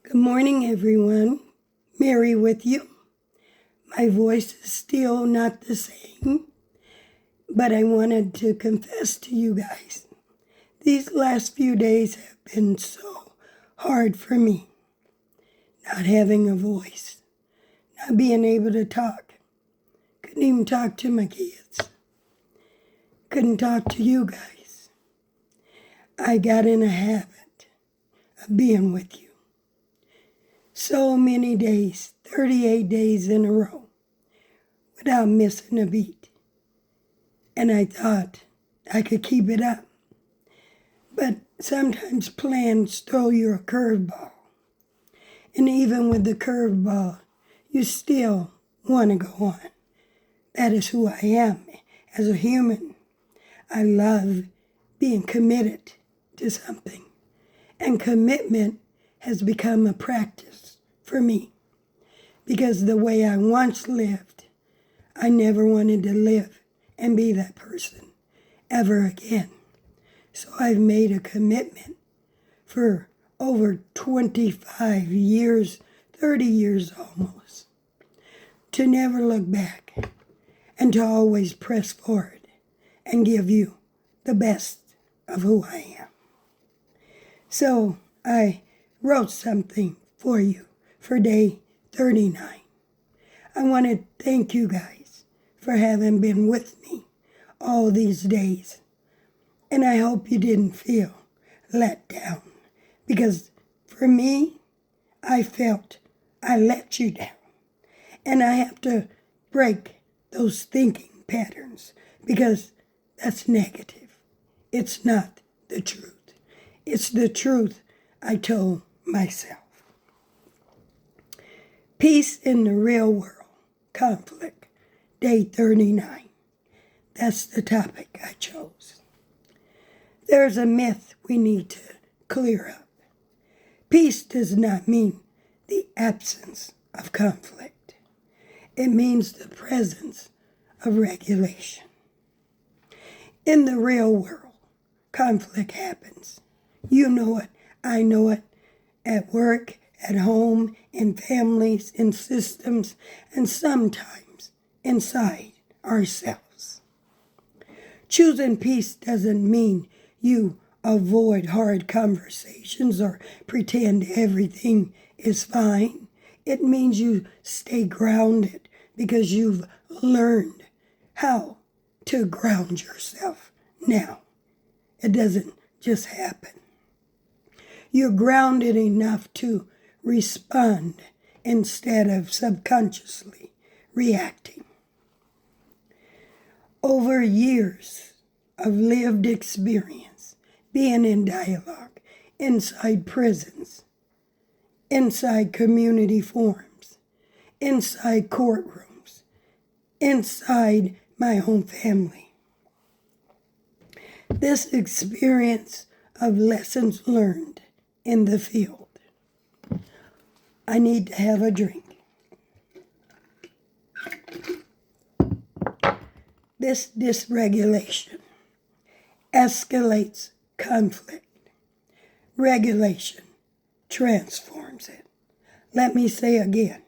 Good morning, everyone. Mary with you. My voice is still not the same, but I wanted to confess to you guys. These last few days have been so hard for me. Not having a voice, not being able to talk. Couldn't even talk to my kids. Couldn't talk to you guys. I got in a habit of being with you. So many days, 38 days in a row, without missing a beat. And I thought I could keep it up. But sometimes plans throw you a curveball. And even with the curveball, you still want to go on. That is who I am as a human. I love being committed to something. And commitment has become a practice for me. Because the way I once lived, I never wanted to live and be that person ever again. So I've made a commitment for over 25 years, 30 years almost, to never look back and to always press forward and give you the best of who I am. So I wrote something for you for day 39. I want to thank you guys for having been with me all these days. And I hope you didn't feel let down, because for me, I felt I let you down. And I have to break those thinking patterns, because that's negative. It's not the truth. It's the truth I told myself. Peace in the real world, conflict, day 39. That's the topic I chose. There's a myth we need to clear up. Peace does not mean the absence of conflict. It means the presence of regulation. In the real world, conflict happens. You know it, I know it, at work, at home, in families, in systems, and sometimes inside ourselves. Choosing peace doesn't mean you avoid hard conversations or pretend everything is fine. It means you stay grounded because you've learned how to ground yourself now. It doesn't just happen. You're grounded enough to respond instead of subconsciously reacting. Over years of lived experience, being in dialogue, inside prisons, inside community forums, inside courtrooms, inside my own family. This experience of lessons learned in the field. I need to have a drink. This dysregulation escalates conflict. Regulation transforms it. Let me say again.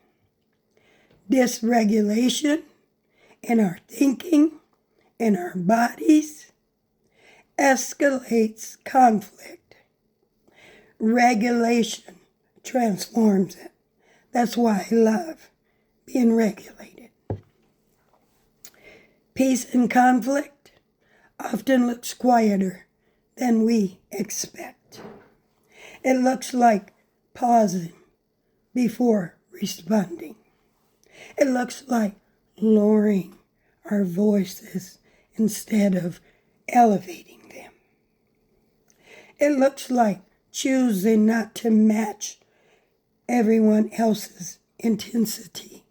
Dysregulation in our thinking, in our bodies, escalates conflict. Regulation transforms it. That's why I love being regulated. Peace and conflict often looks quieter than we expect. It looks like pausing before responding. It looks like lowering our voices instead of elevating them. It looks like choosing not to match everyone else's intensity.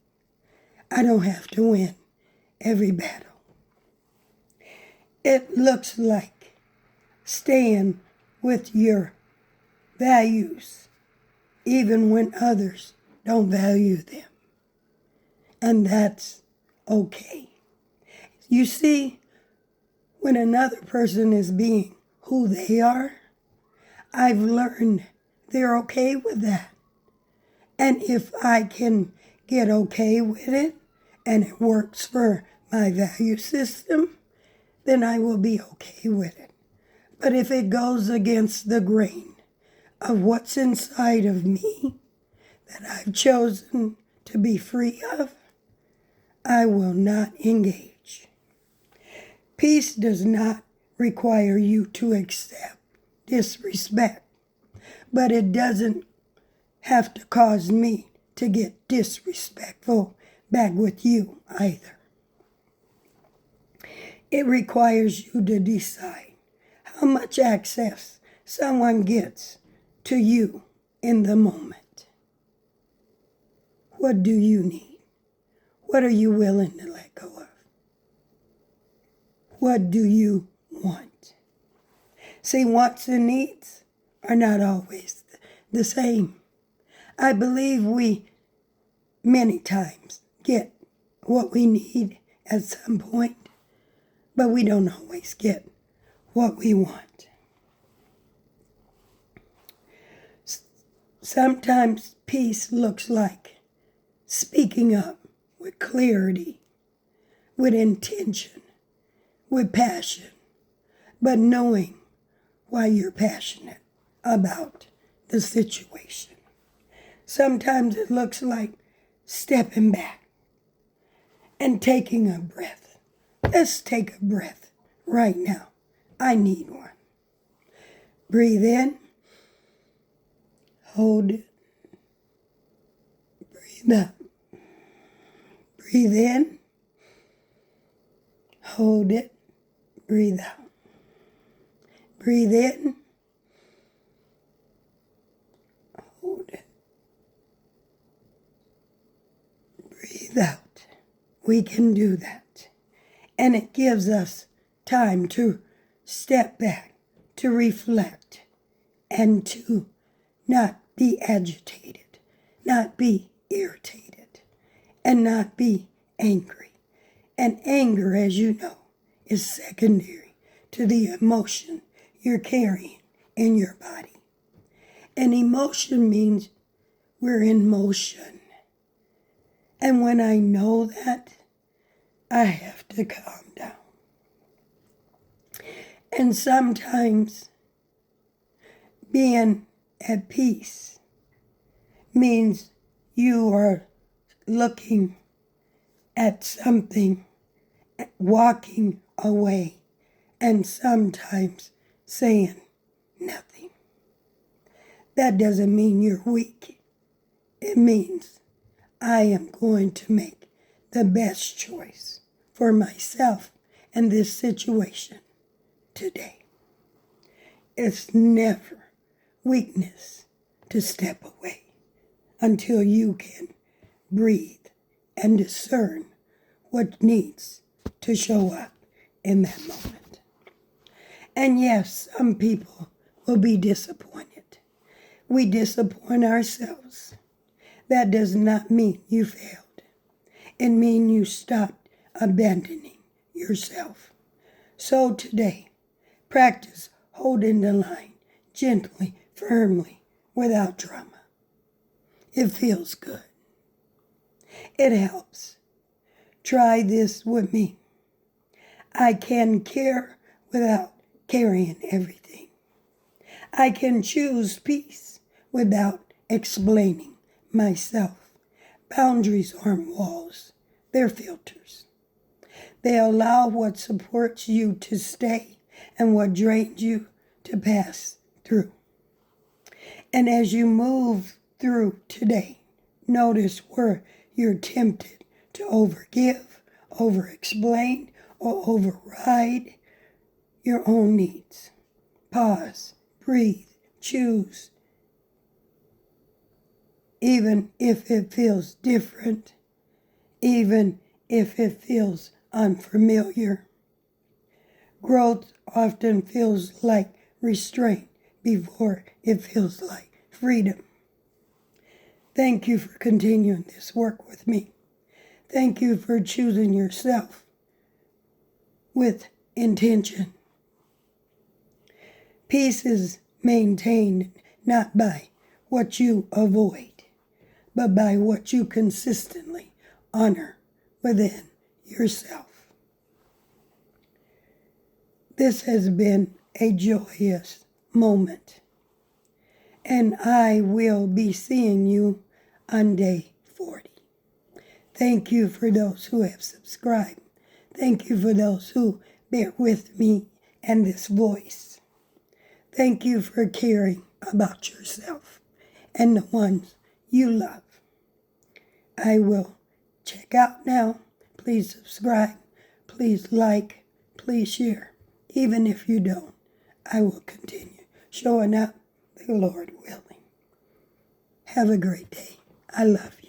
I don't have to win every battle. It looks like staying with your values even when others don't value them. And that's okay. You see, when another person is being who they are, I've learned they're okay with that. And if I can get okay with it and it works for my value system, then I will be okay with it. But if it goes against the grain of what's inside of me that I've chosen to be free of, I will not engage. Peace does not require you to accept disrespect, but it doesn't have to cause me to get disrespectful back with you either. It requires you to decide how much access someone gets to you in the moment. What do you need? What are you willing to let go of? What do you want? See, wants and needs are not always the same. I believe we many times get what we need at some point, but we don't always get what we want. Sometimes peace looks like speaking up with clarity, with intention, with passion, but knowing why you're passionate about the situation. Sometimes it looks like stepping back and taking a breath. Let's take a breath right now. I need one. Breathe in. Hold it. Breathe out. Breathe in. Hold it. Breathe out. Breathe in. Hold it. Breathe out. We can do that. And it gives us time to step back, to reflect, and to not be agitated, not be irritated, and not be angry. And anger, as you know, is secondary to the emotion you're carrying in your body. And emotion means we're in motion. And when I know that, I have to calm down. And sometimes being at peace means you are looking at something, walking away, and sometimes saying nothing. That doesn't mean you're weak. It means I am going to make the best choice for myself and this situation today. It's never weakness to step away until you can breathe and discern what needs to show up in that moment. And yes, some people will be disappointed. We disappoint ourselves. That does not mean you failed. It means you stopped abandoning yourself. So today, practice holding the line gently, firmly, without drama. It feels good. It helps. Try this with me. I can care without carrying everything. I can choose peace without explaining myself. Boundaries aren't walls, they're filters. They allow what supports you to stay and what drains you to pass through. And as you move through today, notice where you're tempted to overgive, over-explain, or override your own needs. Pause, breathe, choose. Even if it feels different, even if it feels unfamiliar. Growth often feels like restraint before it feels like freedom. Thank you for continuing this work with me. Thank you for choosing yourself with intention. Peace is maintained not by what you avoid, but by what you consistently honor within yourself. This has been a joyous moment, and I will be seeing you on day 40. Thank you for those who have subscribed. Thank you for those who bear with me and this voice. Thank you for caring about yourself and the ones you love. I will check out now. Please subscribe. Please like. Please share. Even if you don't, I will continue showing up, the Lord willing. Have a great day. I love you.